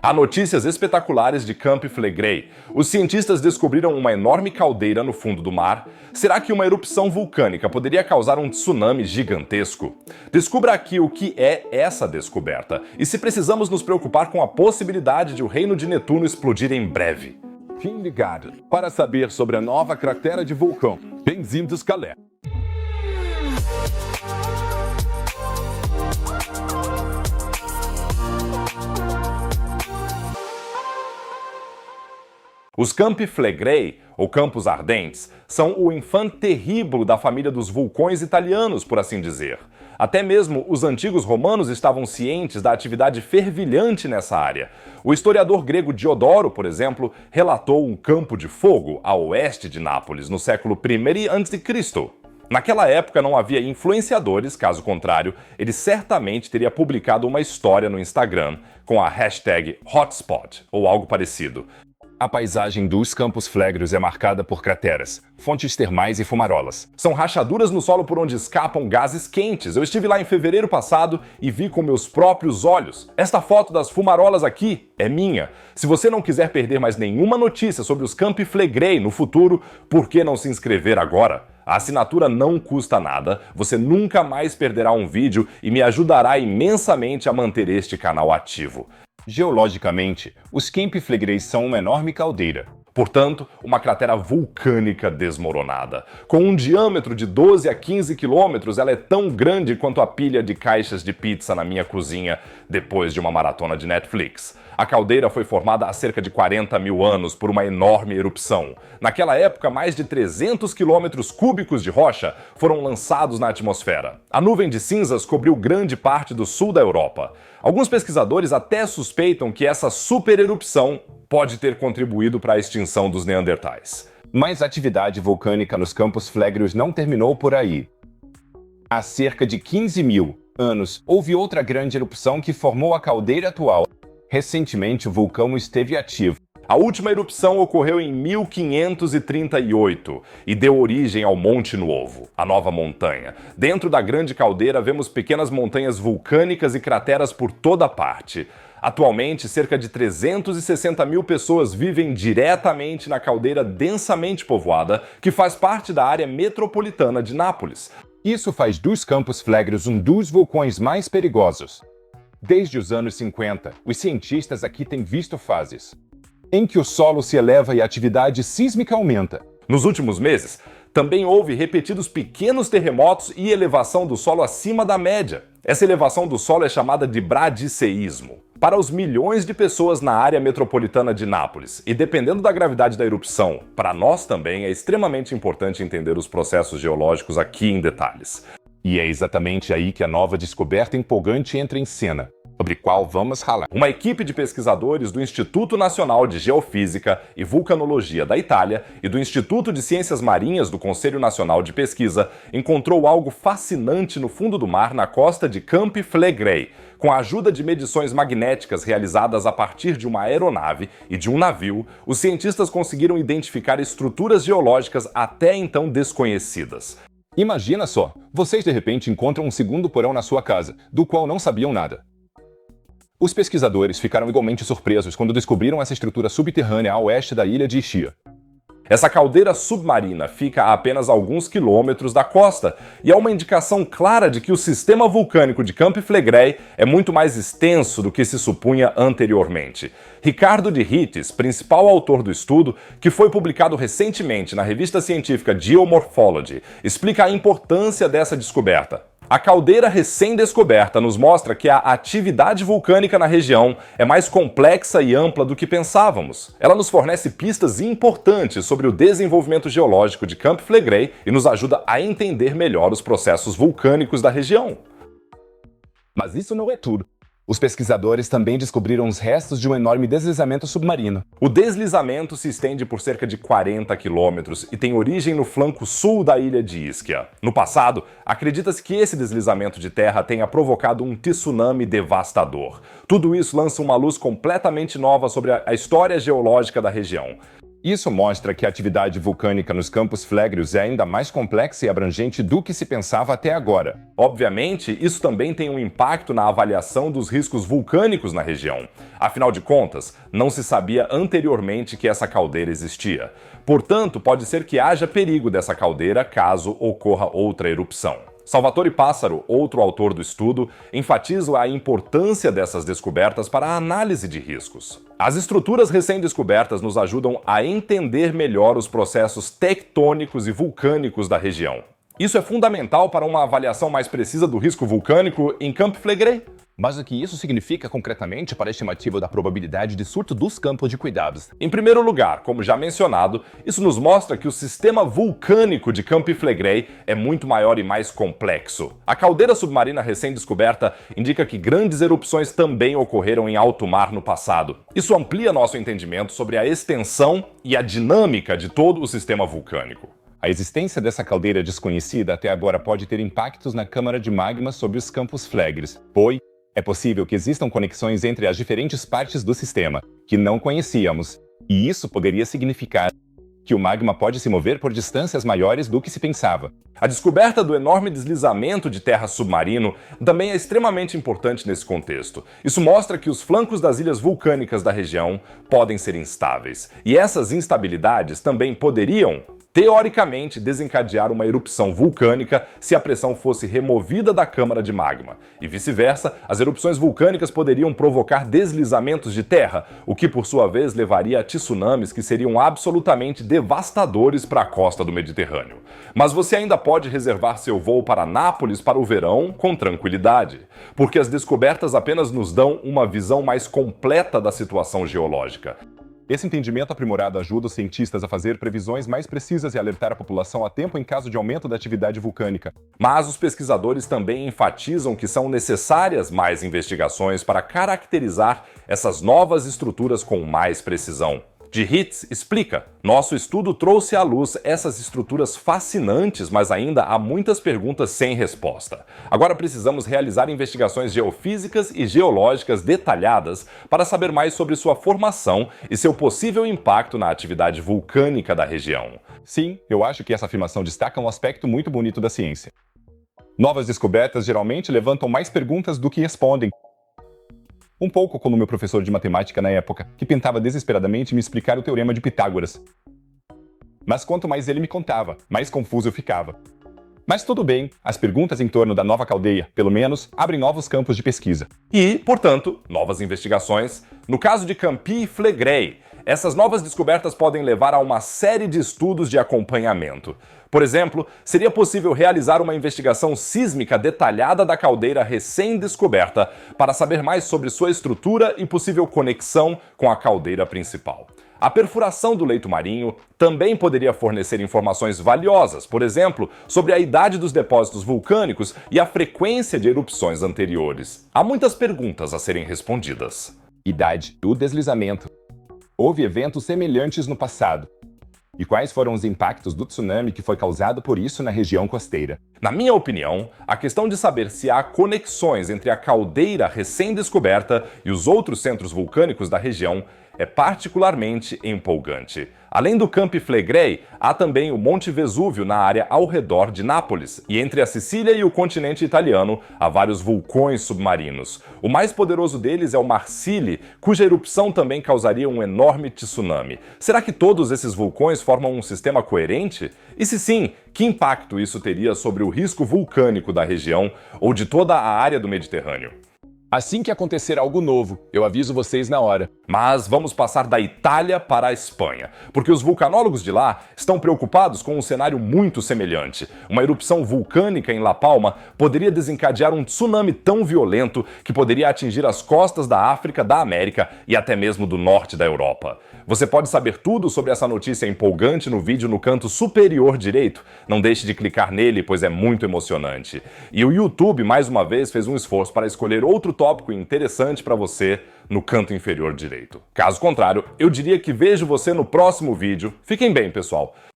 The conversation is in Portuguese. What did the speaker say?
Há notícias espetaculares de Camp Flegrei. Os cientistas descobriram uma enorme caldeira no fundo do mar. Será que uma erupção vulcânica poderia causar um tsunami gigantesco? Descubra aqui o que é essa descoberta e se precisamos nos preocupar com a possibilidade de o reino de Netuno explodir em breve. Fique ligado para saber sobre a nova cratera de vulcão. Bem-vindos, galera! Os Campi Flegrei, ou Campos Ardentes, são o enfant terrible da família dos vulcões italianos, por assim dizer. Até mesmo os antigos romanos estavam cientes da atividade fervilhante nessa área. O historiador grego Diodoro, por exemplo, relatou um campo de fogo a oeste de Nápoles, no século I a.C. Naquela época não havia influenciadores, caso contrário, ele certamente teria publicado uma história no Instagram com a hashtag Hotspot ou algo parecido. A paisagem dos Campos Flegreus é marcada por crateras, fontes termais e fumarolas. São rachaduras no solo por onde escapam gases quentes. Eu estive lá em fevereiro passado e vi com meus próprios olhos. Esta foto das fumarolas aqui é minha. Se você não quiser perder mais nenhuma notícia sobre os Campi Flegrei no futuro, por que não se inscrever agora? A assinatura não custa nada, você nunca mais perderá um vídeo e me ajudará imensamente a manter este canal ativo. Geologicamente, os Campi Flegrei são uma enorme caldeira. Portanto, uma cratera vulcânica desmoronada. Com um diâmetro de 12 a 15 quilômetros, ela é tão grande quanto a pilha de caixas de pizza na minha cozinha depois de uma maratona de Netflix. A caldeira foi formada há cerca de 40 mil anos por uma enorme erupção. Naquela época, mais de 300 quilômetros cúbicos de rocha foram lançados na atmosfera. A nuvem de cinzas cobriu grande parte do sul da Europa. Alguns pesquisadores até suspeitam que essa supererupção pode ter contribuído para a extinção dos neandertais. Mas a atividade vulcânica nos Campos Flegreus não terminou por aí. Há cerca de 15 mil anos, houve outra grande erupção que formou a caldeira atual. Recentemente, o vulcão esteve ativo. A última erupção ocorreu em 1538 e deu origem ao Monte Nuovo, a nova montanha. Dentro da grande caldeira vemos pequenas montanhas vulcânicas e crateras por toda parte. Atualmente, cerca de 360 mil pessoas vivem diretamente na caldeira densamente povoada, que faz parte da área metropolitana de Nápoles. Isso faz dos Campos Flegreus um dos vulcões mais perigosos. Desde os anos 50, os cientistas aqui têm visto fases em que o solo se eleva e a atividade sísmica aumenta. Nos últimos meses, também houve repetidos pequenos terremotos e elevação do solo acima da média. Essa elevação do solo é chamada de bradiceísmo. Para os milhões de pessoas na área metropolitana de Nápoles, e dependendo da gravidade da erupção, para nós também é extremamente importante entender os processos geológicos aqui em detalhes. E é exatamente aí que a nova descoberta empolgante entra em cena, sobre qual vamos falar. Uma equipe de pesquisadores do Instituto Nacional de Geofísica e Vulcanologia da Itália e do Instituto de Ciências Marinhas do Conselho Nacional de Pesquisa encontrou algo fascinante no fundo do mar na costa de Campi Flegrei. Com a ajuda de medições magnéticas realizadas a partir de uma aeronave e de um navio, os cientistas conseguiram identificar estruturas geológicas até então desconhecidas. Imagina só, vocês de repente encontram um segundo porão na sua casa, do qual não sabiam nada. Os pesquisadores ficaram igualmente surpresos quando descobriram essa estrutura subterrânea a oeste da ilha de Ischia. Essa caldeira submarina fica a apenas alguns quilômetros da costa e é uma indicação clara de que o sistema vulcânico de Campi Flegrei é muito mais extenso do que se supunha anteriormente. Ricardo de Rittes, principal autor do estudo, que foi publicado recentemente na revista científica Geomorphology, explica a importância dessa descoberta. A caldeira recém-descoberta nos mostra que a atividade vulcânica na região é mais complexa e ampla do que pensávamos. Ela nos fornece pistas importantes sobre o desenvolvimento geológico de Campi Flegrei e nos ajuda a entender melhor os processos vulcânicos da região. Mas isso não é tudo. Os pesquisadores também descobriram os restos de um enorme deslizamento submarino. O deslizamento se estende por cerca de 40 quilômetros e tem origem no flanco sul da ilha de Ischia. No passado, acredita-se que esse deslizamento de terra tenha provocado um tsunami devastador. Tudo isso lança uma luz completamente nova sobre a história geológica da região. Isso mostra que a atividade vulcânica nos campos flegreus é ainda mais complexa e abrangente do que se pensava até agora. Obviamente, isso também tem um impacto na avaliação dos riscos vulcânicos na região. Afinal de contas, não se sabia anteriormente que essa caldeira existia. Portanto, pode ser que haja perigo dessa caldeira caso ocorra outra erupção. Salvatore Passaro, outro autor do estudo, enfatiza a importância dessas descobertas para a análise de riscos. As estruturas recém-descobertas nos ajudam a entender melhor os processos tectônicos e vulcânicos da região. Isso é fundamental para uma avaliação mais precisa do risco vulcânico em Camp Flegrei. Mas o que isso significa concretamente para a estimativa da probabilidade de surto dos campos de cuidados? Em primeiro lugar, como já mencionado, isso nos mostra que o sistema vulcânico de Camp Flegrei é muito maior e mais complexo. A caldeira submarina recém-descoberta indica que grandes erupções também ocorreram em alto mar no passado. Isso amplia nosso entendimento sobre a extensão e a dinâmica de todo o sistema vulcânico. A existência dessa caldeira desconhecida até agora pode ter impactos na câmara de magma sobre os campos flegres, pois é possível que existam conexões entre as diferentes partes do sistema, que não conhecíamos, e isso poderia significar que o magma pode se mover por distâncias maiores do que se pensava. A descoberta do enorme deslizamento de terra submarino também é extremamente importante nesse contexto. Isso mostra que os flancos das ilhas vulcânicas da região podem ser instáveis, e essas instabilidades também poderiam, teoricamente, desencadear uma erupção vulcânica se a pressão fosse removida da câmara de magma. E vice-versa, as erupções vulcânicas poderiam provocar deslizamentos de terra, o que por sua vez levaria a tsunamis que seriam absolutamente devastadores para a costa do Mediterrâneo. Mas você ainda pode reservar seu voo para Nápoles para o verão com tranquilidade, porque as descobertas apenas nos dão uma visão mais completa da situação geológica. Esse entendimento aprimorado ajuda os cientistas a fazer previsões mais precisas e alertar a população a tempo em caso de aumento da atividade vulcânica. Mas os pesquisadores também enfatizam que são necessárias mais investigações para caracterizar essas novas estruturas com mais precisão. De Hitz explica: nosso estudo trouxe à luz essas estruturas fascinantes, mas ainda há muitas perguntas sem resposta. Agora precisamos realizar investigações geofísicas e geológicas detalhadas para saber mais sobre sua formação e seu possível impacto na atividade vulcânica da região. Sim, eu acho que essa afirmação destaca um aspecto muito bonito da ciência. Novas descobertas geralmente levantam mais perguntas do que respondem. Um pouco como meu professor de matemática na época, que tentava desesperadamente me explicar o teorema de Pitágoras. Mas quanto mais ele me contava, mais confuso eu ficava. Mas tudo bem, as perguntas em torno da nova caldeira, pelo menos, abrem novos campos de pesquisa. E, portanto, novas investigações. No caso de Campi Flegrei, essas novas descobertas podem levar a uma série de estudos de acompanhamento. Por exemplo, seria possível realizar uma investigação sísmica detalhada da caldeira recém-descoberta para saber mais sobre sua estrutura e possível conexão com a caldeira principal. A perfuração do leito marinho também poderia fornecer informações valiosas, por exemplo, sobre a idade dos depósitos vulcânicos e a frequência de erupções anteriores. Há muitas perguntas a serem respondidas. Idade do deslizamento. Houve eventos semelhantes no passado. E quais foram os impactos do tsunami que foi causado por isso na região costeira? Na minha opinião, a questão de saber se há conexões entre a caldeira recém-descoberta e os outros centros vulcânicos da região é particularmente empolgante. Além do Camp Flegrei, há também o Monte Vesúvio na área ao redor de Nápoles, e entre a Sicília e o continente italiano há vários vulcões submarinos. O mais poderoso deles é o Marsili, cuja erupção também causaria um enorme tsunami. Será que todos esses vulcões formam um sistema coerente? E se sim, que impacto isso teria sobre o risco vulcânico da região ou de toda a área do Mediterrâneo? Assim que acontecer algo novo, eu aviso vocês na hora. Mas vamos passar da Itália para a Espanha, porque os vulcanólogos de lá estão preocupados com um cenário muito semelhante. Uma erupção vulcânica em La Palma poderia desencadear um tsunami tão violento que poderia atingir as costas da África, da América e até mesmo do norte da Europa. Você pode saber tudo sobre essa notícia empolgante no vídeo no canto superior direito. Não deixe de clicar nele, pois é muito emocionante. E o YouTube, mais uma vez, fez um esforço para escolher outro tópico interessante para você no canto inferior direito. Caso contrário, eu diria que vejo você no próximo vídeo. Fiquem bem, pessoal!